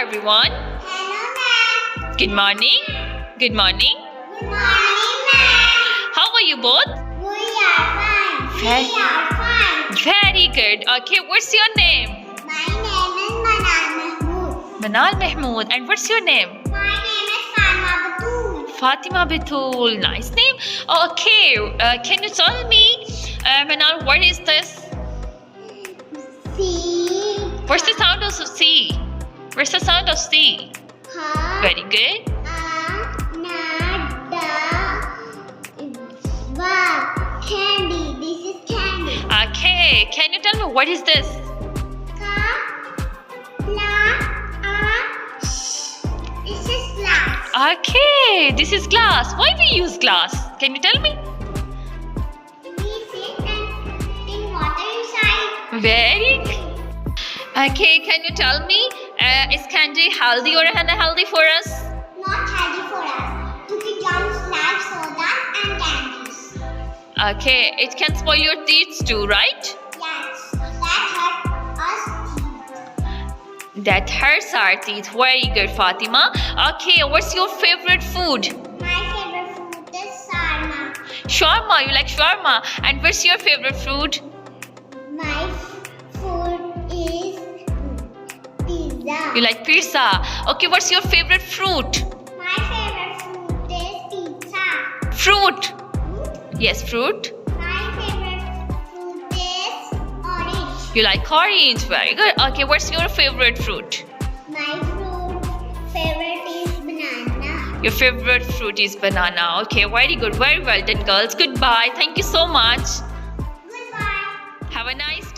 everyone. Hello, ma'am. Good morning. Good morning. Good morning, ma'am. How are you both? We are fine. Very- We are fine. Very good. Okay, what's your name? My name is Manal Mahmood. Manal Mahmood. And what's your name? My name is Fatima Batul. Fatima Bitul. Nice name. Okay, can you tell me, Manal, what is this? C. What's the sound of C? What's the sound of C? Ha. Very good. Candy. This is candy. Okay, can you tell me what is this? This is glass. Okay, this is glass. Why we use glass? Can you tell me? We sit and put water inside. Very good. Okay, can you tell me, is candy healthy or unhealthy for us? Not healthy for us. To be jumps like sodas and candies. Okay, it can spoil your teeth too, right? Yes, that hurt us teeth. That hurts our teeth. Very good, Fatima. Okay, what's your favorite food? My favorite food is sarma. Shawarma. You like shawarma. And what's your favorite fruit? My food is pizza. You like pizza. Okay, what's your favorite fruit? My favorite food is pizza. Fruit. Yes, fruit. My favorite food is orange. You like orange. Very good. Okay, what's your favorite fruit? My favorite is banana. Your favorite fruit is banana. Okay, very good. Very well done, girls. Goodbye. Thank you so much. Goodbye. Have a nice